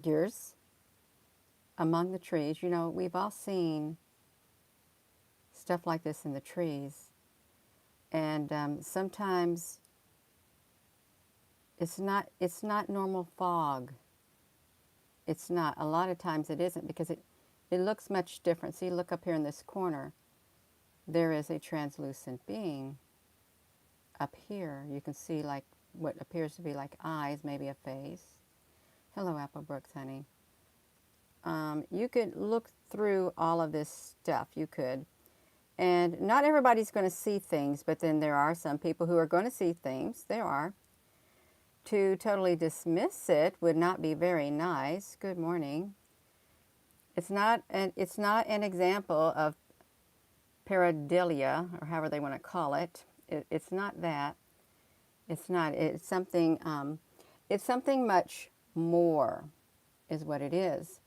figures among the trees. You know, we've all seen stuff like this in the trees. And sometimes it's not normal fog. It's not. A lot of times it isn't because it looks much different. See, look up here in this corner. There is a translucent being up here. You can see like what appears to be like eyes, maybe a face. Hello, Apple Brooks, honey. You could look through all of this stuff. You could. And not everybody's going to see things, but then there are some people who are going to see things. There are. To totally dismiss it would not be very nice. Good morning. It's not an example of pareidolia, or however they want to call it. It's not that. It's not. It's something. It's something much more, is what it is.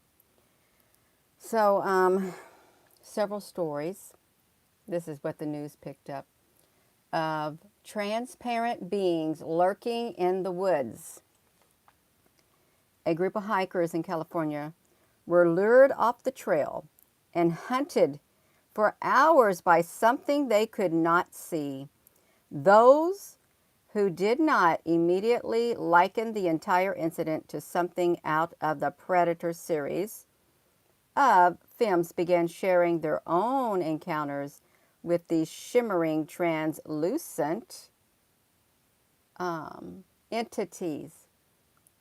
So, several stories. This is what the news picked up of transparent beings lurking in the woods. A group of hikers in California were lured off the trail and hunted for hours by something they could not see. Those who did not immediately liken the entire incident to something out of the Predator series of films began sharing their own encounters with these shimmering, translucent entities.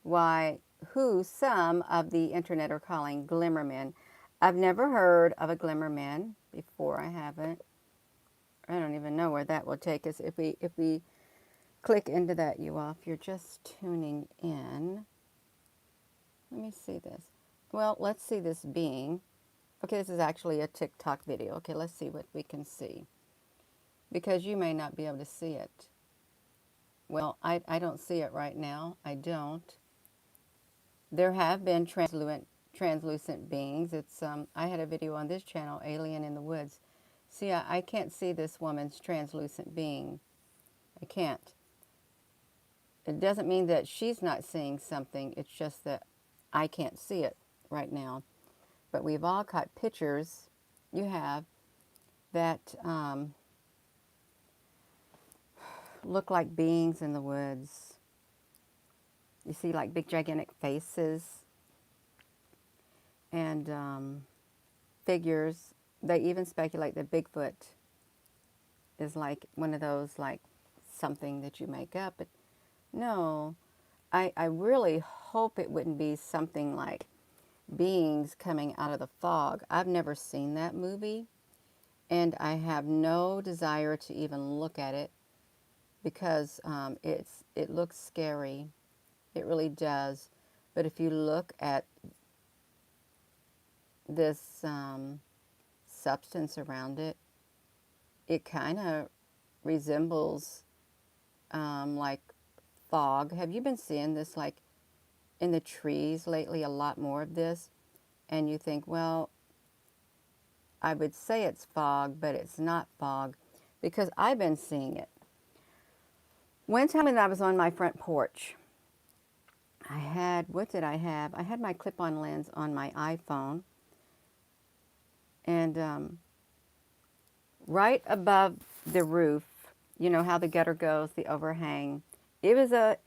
Why, who some of the internet are calling glimmermen. I've never heard of a glimmerman before. I haven't. I don't even know where that will take us if we click into that, you all. If you're just tuning in, let me see this. Well, let's see this being. Okay, this is actually a TikTok video. Okay, let's see what we can see. Because you may not be able to see it. Well, I don't see it right now. I don't. There have been translucent beings. I had a video on this channel, Alien in the Woods. See, I can't see this woman's translucent being. I can't. It doesn't mean that she's not seeing something. It's just that I can't see it right now. But we've all caught pictures, you have, that look like beings in the woods. You see like big gigantic faces and figures. They even speculate that Bigfoot is like one of those, like something that you make up. But no, I really hope it wouldn't be something like beings coming out of the fog. I've never seen that movie, and I have no desire to even look at it because it looks scary. It really does. But if you look at this substance around it, it kind of resembles like fog. Have you been seeing this like in the trees lately? A lot more of this. And you think, well, I would say it's fog, but it's not fog because I've been seeing it. One time when I was on my front porch, I had, what did I have? I had my clip-on lens on my iPhone, and right above the roof, you know how the gutter goes, the overhang. It was a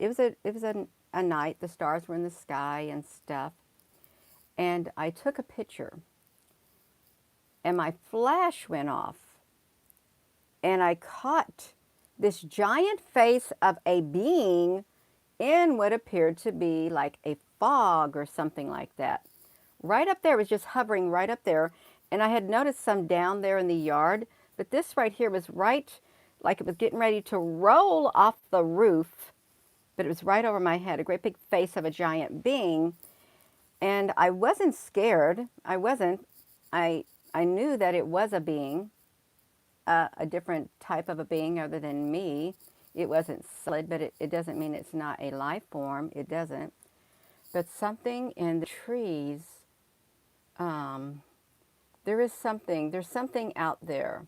night. The stars were in the sky and stuff, and I took a picture, and my flash went off, and I caught this giant face of a being in what appeared to be like a fog or something like that. Right up there, it was just hovering right up there. And I had noticed some down there in the yard, but this right here was right, like it was getting ready to roll off the roof, but it was right over my head, a great big face of a giant being. And I wasn't scared. I wasn't. I knew that it was a being, a different type of a being other than me. It wasn't solid, but it doesn't mean it's not a life form. It doesn't. But something in the trees, um, there's something out there.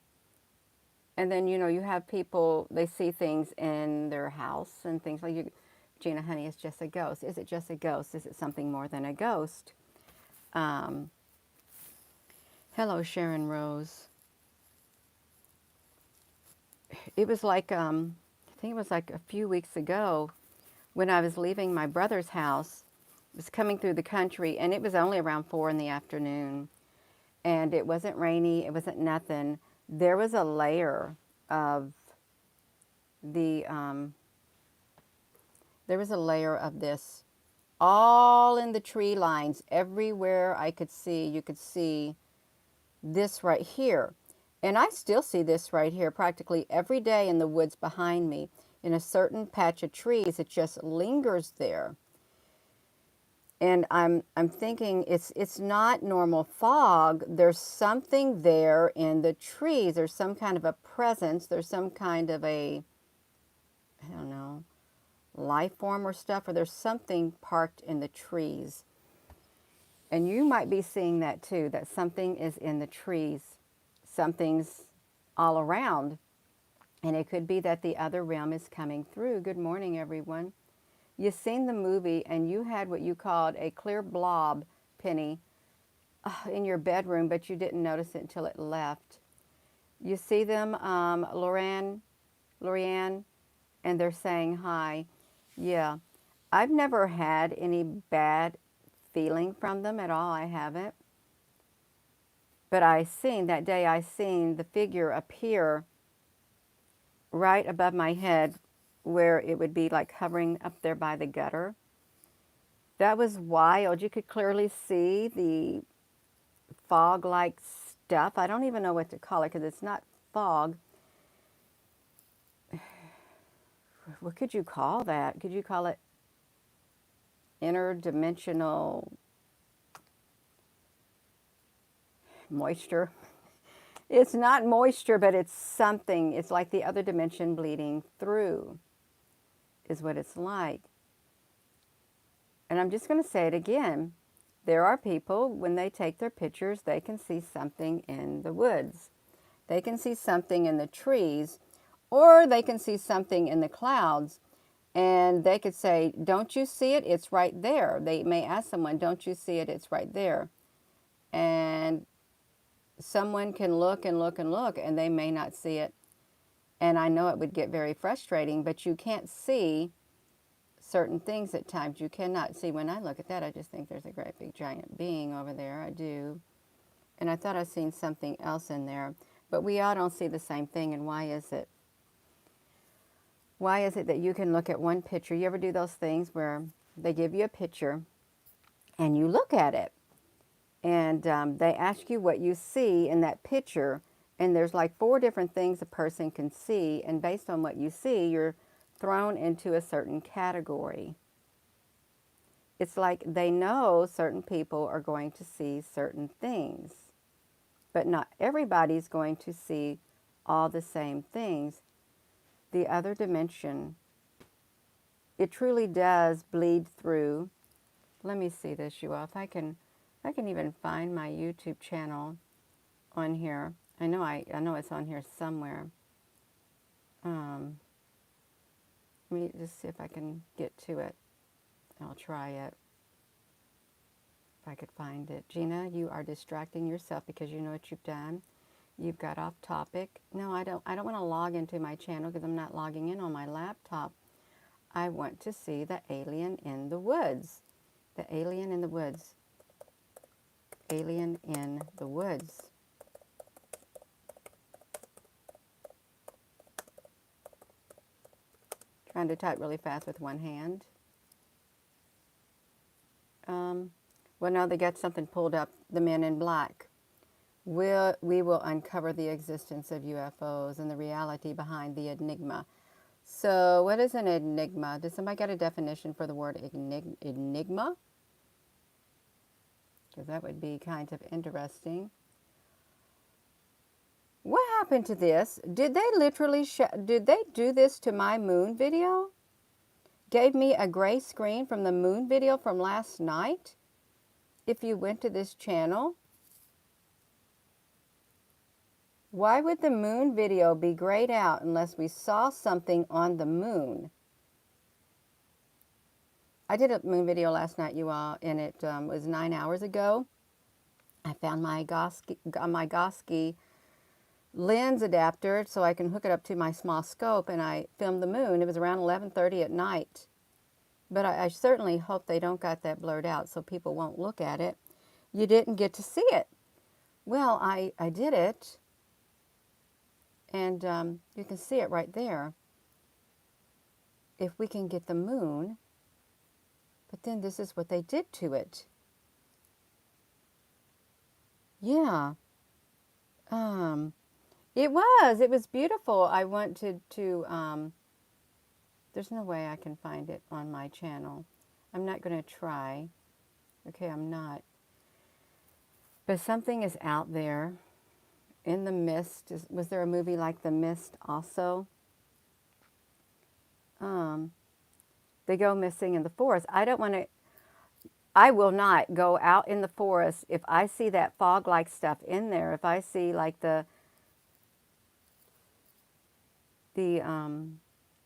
And then, you know, you have people, they see things in their house and things like Gina, honey, it's just a ghost. Is it just a ghost? Is it something more than a ghost? Um, Hello, Sharon Rose. It was like, I think it was like a few weeks ago when I was leaving my brother's house. I was coming through the country, and it was only around 4 in the afternoon. And it wasn't rainy. It wasn't nothing. There was a layer of the, there was a layer of this all in the tree lines. Everywhere I could see, you could see this right here. And I still see this right here practically every day in the woods behind me. In a certain patch of trees, it just lingers there. And I'm thinking it's not normal fog. There's something there in the trees. There's some kind of a presence. There's some kind of a, I don't know, life form or stuff, or there's something parked in the trees. And you might be seeing that too, that something is in the trees. Something's all around. And it could be that the other realm is coming through. Good morning, everyone. You've seen the movie and you had what you called a clear blob, Penny, in your bedroom, but you didn't notice it until it left. You see them, Lorianne, and they're saying hi. Yeah, I've never had any bad feeling from them at all. I haven't. But that day I seen the figure appear right above my head where it would be like hovering up there by the gutter. That was wild. You could clearly see the fog-like stuff. I don't even know what to call it because it's not fog. What could you call that? Could you call it interdimensional moisture? It's not moisture, but it's something. It's like the other dimension bleeding through is what it's like. And I'm just going to say it again. There are people, when they take their pictures, they can see something in the woods. They can see something in the trees, or they can see something in the clouds. And they could say, don't you see it? It's right there. They may ask someone, don't you see it? It's right there. And someone can look and look and look, and they may not see it. And I know it would get very frustrating, but you can't see certain things at times. You cannot see. When I look at that, I just think there's a great big giant being over there. I do. And I thought I'd seen something else in there. But we all don't see the same thing, and why is it? Why is it that you can look at one picture? You ever do those things where they give you a picture and you look at it and they ask you what you see in that picture, and there's like 4 different things a person can see, and based on what you see, you're thrown into a certain category. It's like they know certain people are going to see certain things, but not everybody's going to see all the same things. The other dimension, it truly does bleed through. Let me see this, you all. If I can even find my YouTube channel on here. I know it's on here somewhere. Let me just see if I can get to it. I'll try it. If I could find it. Gina, you are distracting yourself because you know what you've done. You've got off topic. No, I don't want to log into my channel because I'm not logging in on my laptop. I want to see the alien in the woods. The alien in the woods. Alien in the woods. Trying to type really fast with one hand. Well, now they got something pulled up. The Men in Black. We will uncover the existence of UFOs and the reality behind the enigma. So what is an enigma? Does somebody got a definition for the word enigma? Because that would be kind of interesting. What happened to this? Did they literally did they do this to my moon video? Gave me a gray screen from the moon video from last night? If you went to this channel? Why would the moon video be grayed out unless we saw something on the moon? I did a moon video last night, you all, and it was 9 hours ago. I found my Goski lens adapter so I can hook it up to my small scope, and I filmed the moon. It was around 11:30 at night. But I certainly hope they don't got that blurred out so people won't look at it. You didn't get to see it. Well, I did it, and you can see it right there. If we can get the moon, but then this is what they did to it. Yeah. It was beautiful. I wanted to, there's no way I can find it on my channel. I'm not going to try. Okay, I'm not. But something is out there in the mist. Was there a movie like The Mist also? They go missing in the forest. I will not go out in the forest if I see that fog-like stuff in there. If I see like the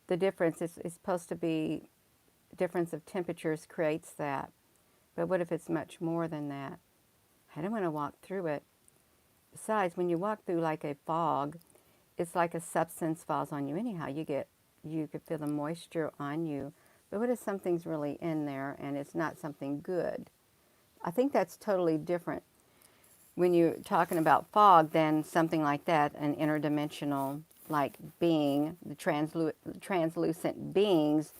difference is supposed to be difference of temperatures creates that. But what if it's much more than that? I don't want to walk through it. Besides, when you walk through like a fog, it's like a substance falls on you anyhow. You could feel the moisture on you. But what if something's really in there and it's not something good? I think that's totally different when you're talking about fog than something like that, an interdimensional like being, the translucent beings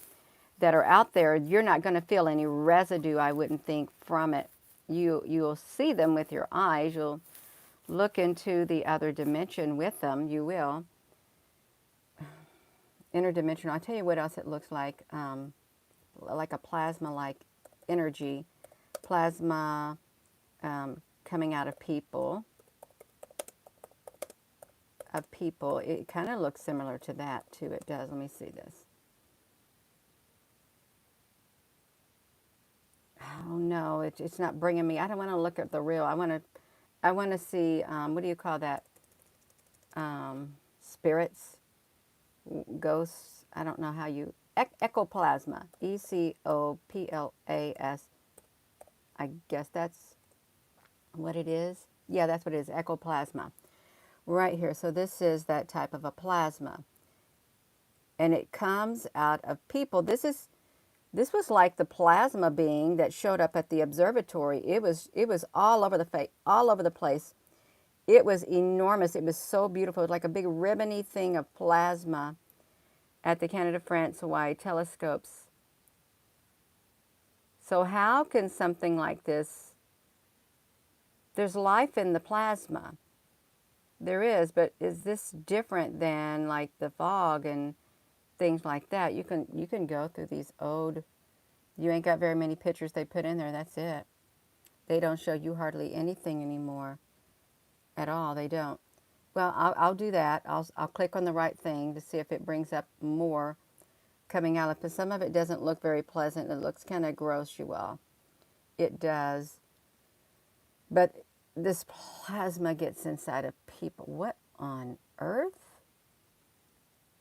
that are out there. You're not going to feel any residue, I wouldn't think, from it. You'll see them with your eyes. You'll look into the other dimension with them. You will. Interdimensional. I'll tell you what else it looks like a plasma-like energy. Plasma coming out of people. It kind of looks similar to that, too. It does. Let me see this. Oh, no, it's not bringing me. I don't want to look at the real. I want to see, what do you call that? Spirits, ghosts. I don't know how you, ecoplasma, ECOPLAS. I guess that's what it is. Yeah, that's what it is, ecoplasma. Right here. So this is that type of a plasma. And it comes out of people. This was like the plasma being that showed up at the observatory. It was all over the place. It was enormous. It was so beautiful. It was like a big ribbony thing of plasma at the Canada, France, Hawaii telescopes. So how can something like this, there's life in the plasma. There is, but is this different than like the fog and things like that? You can go through these old, you ain't got very many pictures they put in there, that's it. They don't show you hardly anything anymore at all. They don't. Well, I'll do that. I'll click on the right thing to see if it brings up more coming out of it. But some of it doesn't look very pleasant. It looks kind of gross, you all. It does. But this plasma gets inside of people. What on earth?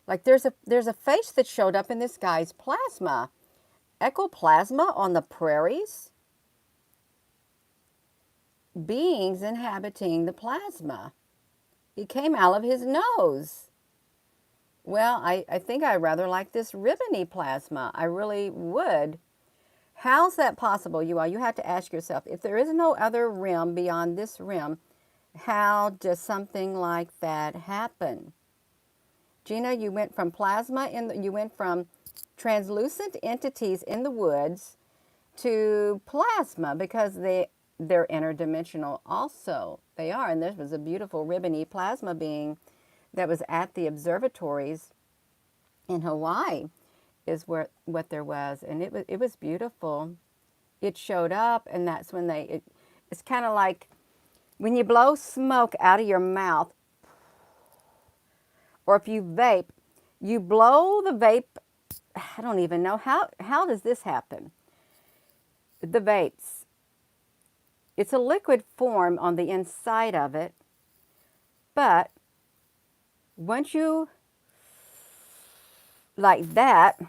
Like there's a face that showed up in this guy's plasma. Ecoplasma on the prairies. Beings inhabiting the plasma. It came out of his nose. Well, I think I rather like this ribbony plasma. I really would. How's that possible, you all? You have to ask yourself, if there is no other rim beyond this rim, how does something like that happen? Gina, you went from plasma, you went from translucent entities in the woods to plasma because they're interdimensional also. They are, and this was a beautiful ribbony plasma being that was at the observatories in Hawaii is what there was, and it was beautiful. It showed up, and that's when it's kind of like when you blow smoke out of your mouth, or if you vape, you blow the vape. I don't even know how does this happen. The vapes. It's a liquid form on the inside of it, but once you like that,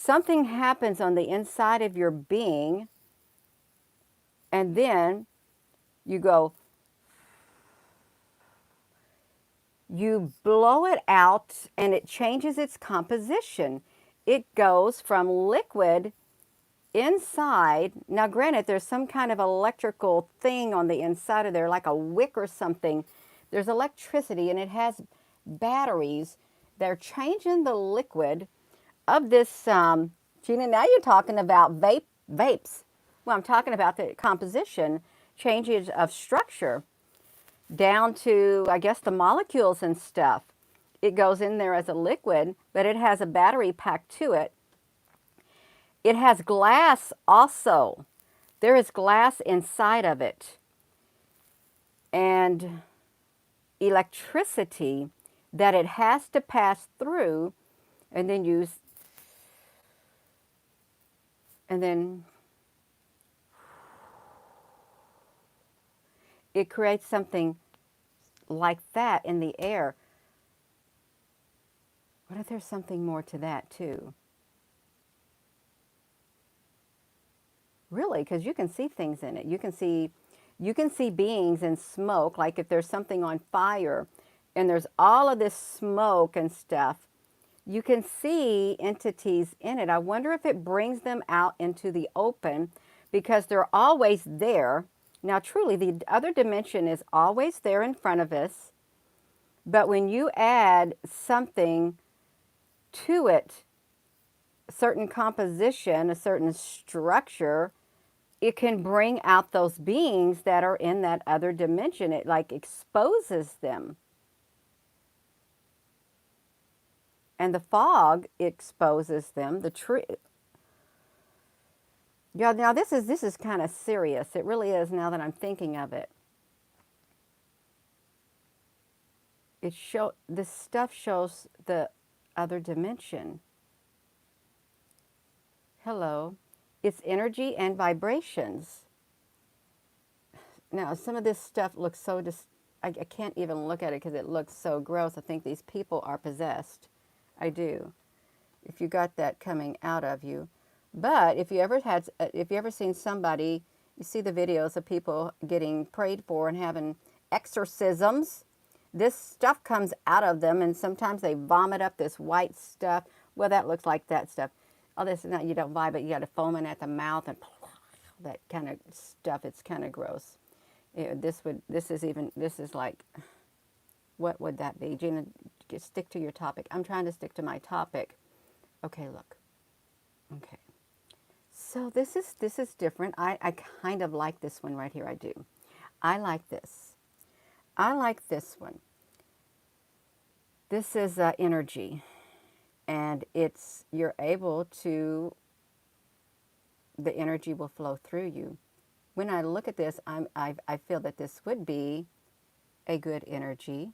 something happens on the inside of your being, and then you go, you blow it out, and it changes its composition. It goes from liquid inside. Now, granted, there's some kind of electrical thing on the inside of there, like a wick or something. There's electricity, and it has batteries. They're changing the liquid of this. Gina, now you're talking about vapes. Well, I'm talking about the composition, changes of structure down to, I guess, the molecules and stuff. It goes in there as a liquid, but it has a battery packed to it. It has glass also. There is glass inside of it. And electricity that it has to pass through, and then it creates something like that in the air. What if there's something more to that too? Really, because you can see things in it. You can see beings in smoke, like if there's something on fire and there's all of this smoke and stuff, you can see entities in it. I wonder if it brings them out into the open, because they're always there. Now, truly, the other dimension is always there in front of us. But when you add something to it, a certain composition, a certain structure, it can bring out those beings that are in that other dimension. It like exposes them. And the fog exposes them. The tree. Yeah, now this is kind of serious. It really is, now that I'm thinking of it. This stuff shows the other dimension. Hello. It's energy and vibrations. Now, some of this stuff looks so I can't even look at it because it looks so gross. I think these people are possessed. I do. If you got that coming out of you. But if you ever seen somebody, you see the videos of people getting prayed for and having exorcisms, this stuff comes out of them, and sometimes they vomit up this white stuff. Well, that looks like that stuff. Oh, this is not, you don't vibe it. You got a foaming at the mouth and that kind of stuff. It's kind of gross. This is like, what would that be? Gina, stick to your topic. I'm trying to stick to my topic. Okay, look. Okay. So this is different. I kind of like this one right here. I do. I like this. I like this one. This is energy, and you're able to, the energy will flow through you. When I look at this, I feel that this would be a good energy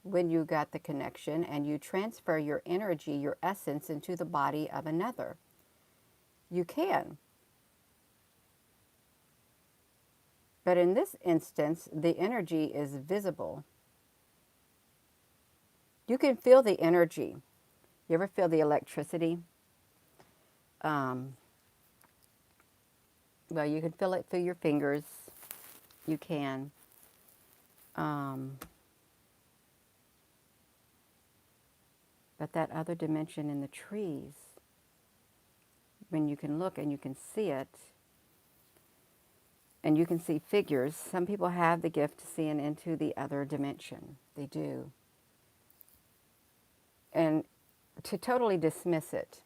when you got the connection and you transfer your energy, your essence, into the body of another. You can. But in this instance, the energy is visible. You can feel the energy. You ever feel the electricity? Well, you can feel it through your fingers. You can. But that other dimension in the trees, when you can look and you can see it, and you can see figures, some people have the gift of seeing into the other dimension. They do. And to totally dismiss it,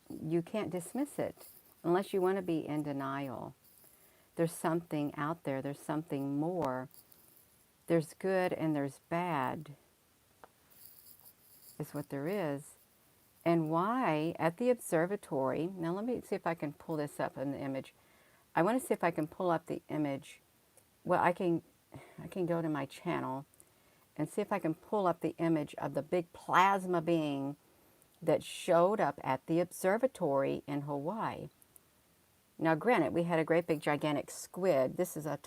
you can't dismiss it unless you want to be in denial. There's something out there. There's something more. There's good and there's bad, is what there is. And why, at the observatory, now let me see if I can pull this up in the image. I want to see if I can pull up the image. Well, I can go to my channel and see if I can pull up the image of the big plasma being that showed up at the observatory in Hawaii. Now, granted, we had a great big gigantic squid. This is a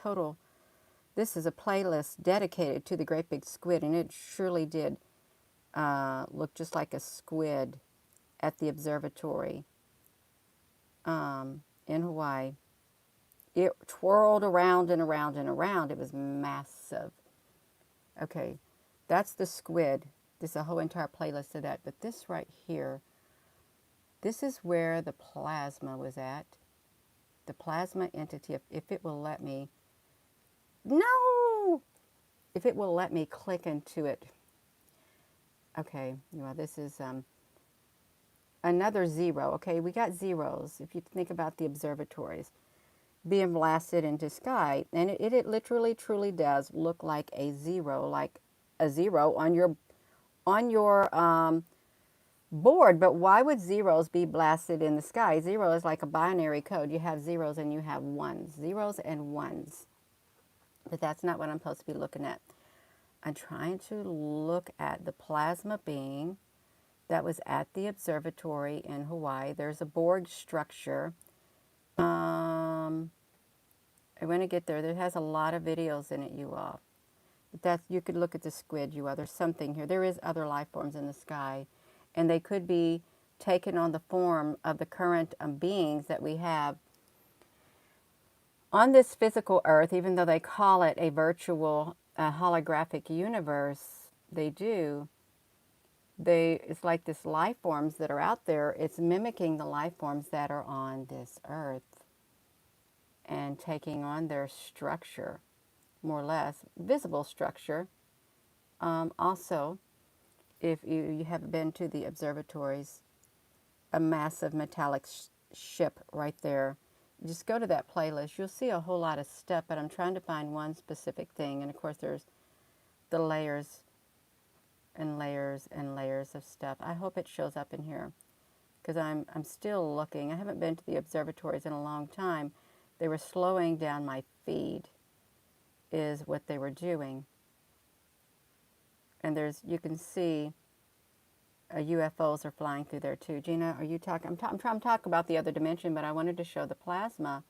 playlist dedicated to the great big squid, and it surely did looked just like a squid at the observatory in Hawaii. It twirled around and around and around. It was massive. Okay, that's the squid. There's a whole entire playlist of that. But this right here, this is where the plasma was at. The plasma entity, if it will let me, no! If it will let me click into it. Okay, well, this is another zero. Okay, we got zeros. If you think about the observatories being blasted into sky, and it literally truly does look like a zero on your board. But why would zeros be blasted in the sky? Zero is like a binary code. You have zeros and you have ones, zeros and ones. But that's not what I'm supposed to be looking at. I'm trying to look at the plasma being that was at the observatory in Hawaii. There's a Borg structure. I want to get there. There has a lot of videos in it, you all. But that's, you could look at the squid, you all. There's something here. There is other life forms in the sky, and they could be taken on the form of the current beings that we have on this physical earth. Even though they call it a virtual holographic universe, they do. It's like this life forms that are out there. It's mimicking the life forms that are on this earth and taking on their structure, more or less, visible structure. Also, if you have been to the observatories, a massive metallic ship right there. Just go to that playlist. You'll see a whole lot of stuff, but I'm trying to find one specific thing. And of course, there's the layers and layers and layers of stuff. I hope it shows up in here because I'm still looking. I haven't been to the observatories in a long time. They were slowing down my feed is what they were doing. And you can see UFOs are flying through there too. Gina, are you talking? I'm trying to talk about the other dimension, but I wanted to show the plasma.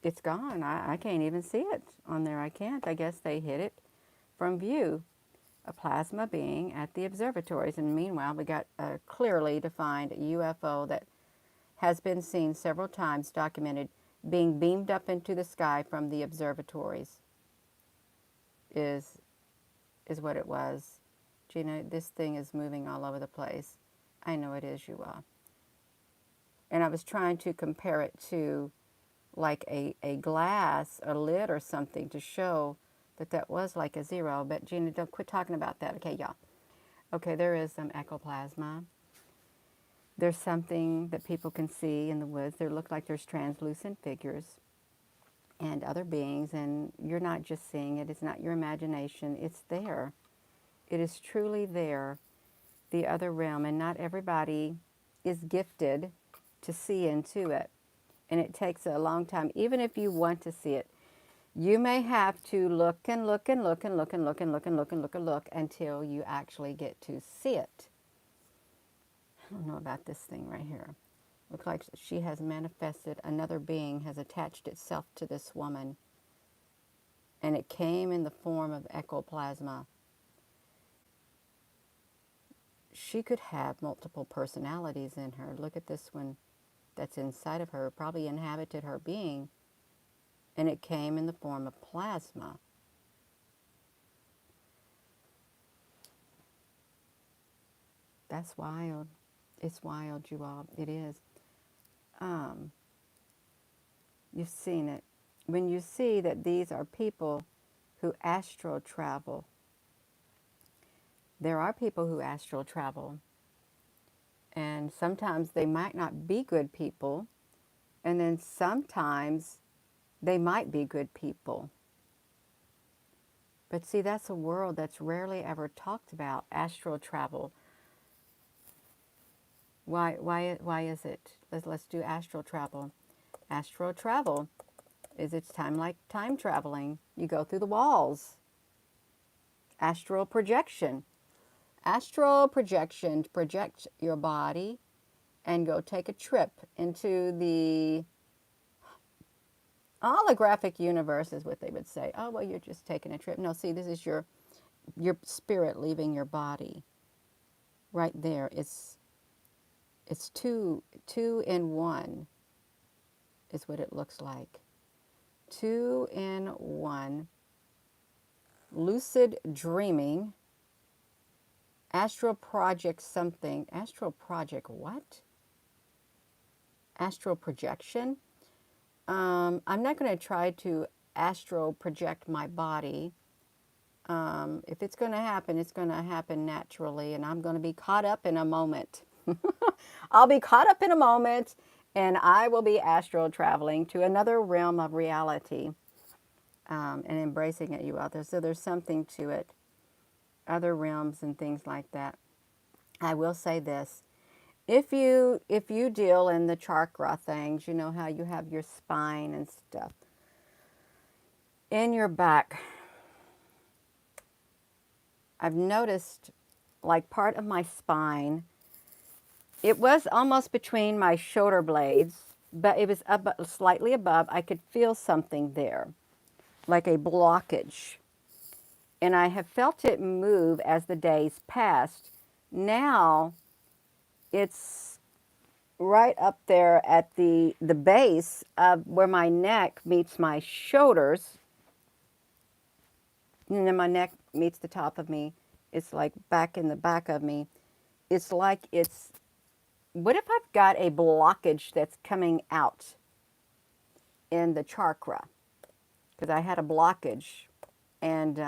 It's gone. I can't even see it on there. I can't. I guess they hid it from view. A plasma being at the observatories. And meanwhile, we got a clearly defined UFO that has been seen several times, documented, being beamed up into the sky from the observatories is what it was. Gina, this thing is moving all over the place. I know it is, you all. And I was trying to compare it to like a glass, a lid or something to show that was like a zero. But Gina, don't quit talking about that. Okay, y'all. Okay, there is some ectoplasma. There's something that people can see in the woods. There look like there's translucent figures and other beings, and you're not just seeing it. It's not your imagination. It's there. It is truly there, the other realm, and not everybody is gifted to see into it. And it takes a long time. Even if you want to see it, you may have to look and look and look and look and look and look and look and look and look until you actually get to see it. I don't know about this thing right here. Looks like she has manifested. Another being has attached itself to this woman. And it came in the form of ectoplasma. She could have multiple personalities in her. Look at this one that's inside of her. Probably inhabited her being. And it came in the form of plasma. That's wild. It's wild, you all. It is. You've seen it. When you see that these are people who astral travel, there are people who astral travel. And sometimes they might not be good people. And then sometimes they might be good people. But see, that's a world that's rarely ever talked about, astral travel. Why is it? Let's do astral travel. Astral travel is it's like time traveling. You go through the walls. Astral projection. Astral projection, to project your body and go take a trip into the holographic universe is what they would say. Oh, well, you're just taking a trip. No, see, this is your spirit leaving your body. right there. It's two in one is what it looks like. Two in one. Lucid dreaming. Astral project something. Astral project what? Astral projection. I'm not going to try to astral project my body. If it's going to happen, it's going to happen naturally, and I'm going to be caught up in a moment. I'll be caught up in a moment, and I will be astral traveling to another realm of reality, and embracing it, you out there. So there's something to it, other realms and things like that. I will say this: if you deal in the chakra things, you know how you have your spine and stuff in your back. I've noticed like part of my spine, it was almost between my shoulder blades, but it was up slightly above. I could feel something there, like a blockage. And I have felt it move as the days passed. Now it's right up there at the base of where my neck meets my shoulders. And then my neck meets the top of me. It's like back in the back of me. It's like it's, what if I've got a blockage that's coming out in the chakra? Because I had a blockage. And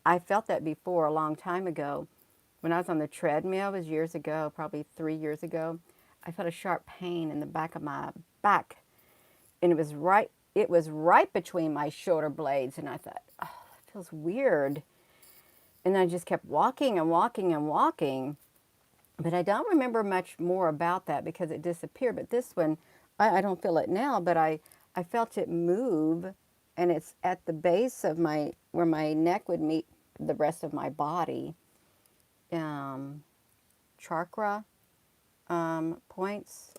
I felt that before a long time ago. When I was on the treadmill, it was years ago, probably 3 years ago. I felt a sharp pain in the back of my back. And it was right between my shoulder blades. And I thought, oh, that feels weird. And I just kept walking and walking and walking. But I don't remember much more about that because it disappeared. But this one, I don't feel it now, but I felt it move. And it's at the base of where my neck would meet the rest of my body. Chakra points.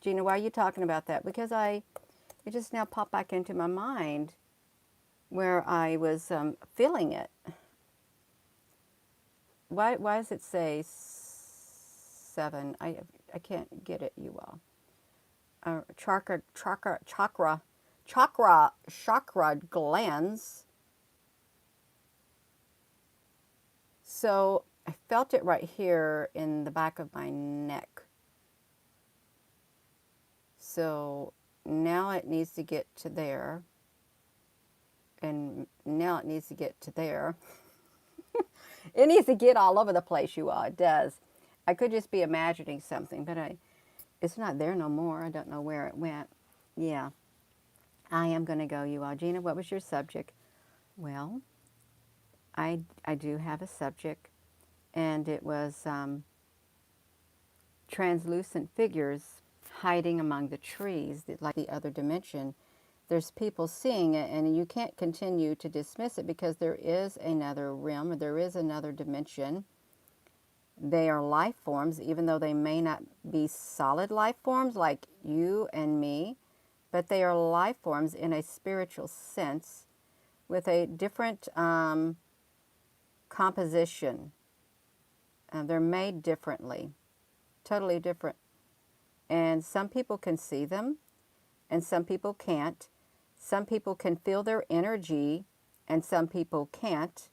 Gina, why are you talking about that? Because it just now popped back into my mind where I was feeling it. Why does it say 7? I can't get it, you all. Chakra glands. So I felt it right here in the back of my neck. So now it needs to get to there. And now it needs to get to there. It needs to get all over the place, you all. It does. I could just be imagining something, but it's not there no more. I don't know where it went. Yeah. I am going to go, you all. Gina, what was your subject? Well, I do have a subject, and it was translucent figures hiding among the trees, like the other dimension. There's people seeing it, and you can't continue to dismiss it because there is another realm, or there is another dimension. They are life forms, even though they may not be solid life forms like you and me, but they are life forms in a spiritual sense with a different composition. They're made differently, totally different. And some people can see them, and some people can't. Some people can feel their energy, and some people can't.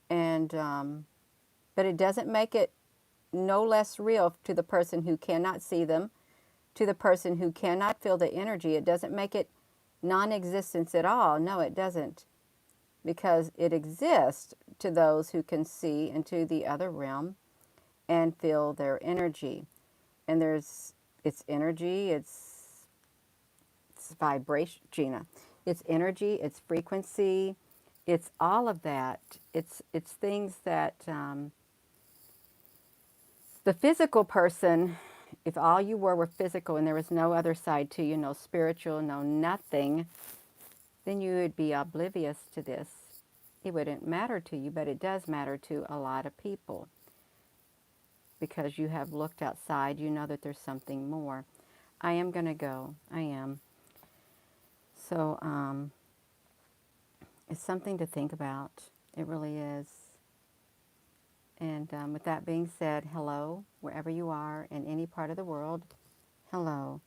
And but it doesn't make it no less real to the person who cannot see them, to the person who cannot feel the energy. It doesn't make it non-existence at all. No, it doesn't. Because it exists to those who can see into the other realm and feel their energy. And it's energy, it's vibration, Gina. It's energy, it's frequency, it's all of that. It's things that the physical person, if all you were physical and there was no other side to you, no spiritual, no nothing, then you would be oblivious to this. It wouldn't matter to you, but it does matter to a lot of people. Because you have looked outside, you know that there's something more. I am going to go. I am. So it's something to think about. It really is. And with that being said, hello, wherever you are in any part of the world. Hello.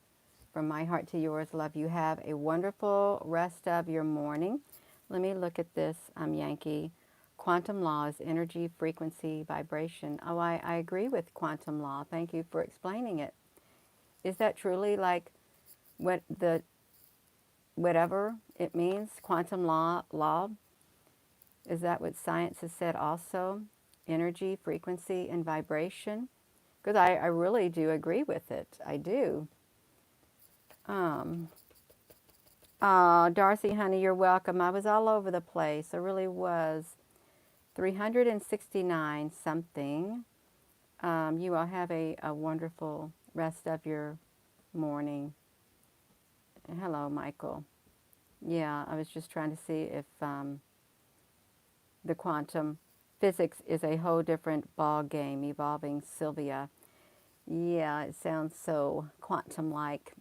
From my heart to yours, love you. Have a wonderful rest of your morning. Let me look at this, Yankee. Quantum law is energy, frequency, vibration. Oh, I agree with quantum law. Thank you for explaining it. Is that truly like what the whatever it means? Quantum law? Is that what science has said also? Energy, frequency, and vibration? Because I really do agree with it. I do. Um, Darcy, honey, you're welcome. I was all over the place. I really was. 369 something. You all have a wonderful rest of your morning. Hello, Michael. Yeah, I was just trying to see if the quantum physics is a whole different ball game. Evolving Sylvia. Yeah, it sounds so quantum-like,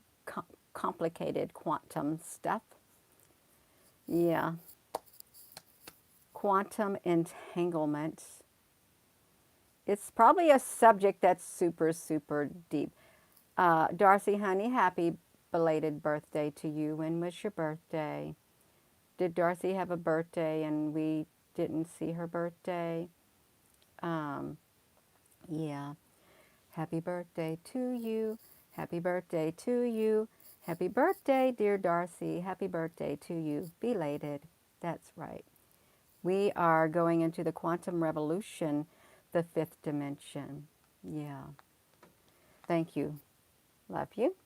complicated quantum stuff. Yeah, quantum entanglement. It's probably a subject that's super, super deep. Darcy, honey, happy belated birthday to you. When was your birthday? Did Darcy have a birthday and we didn't see her birthday? Um, yeah. Happy birthday to you. Happy birthday to you. Happy birthday, dear Darcy. Happy birthday to you. Belated. That's right. We are going into the quantum revolution, the fifth dimension. Yeah. Thank you. Love you.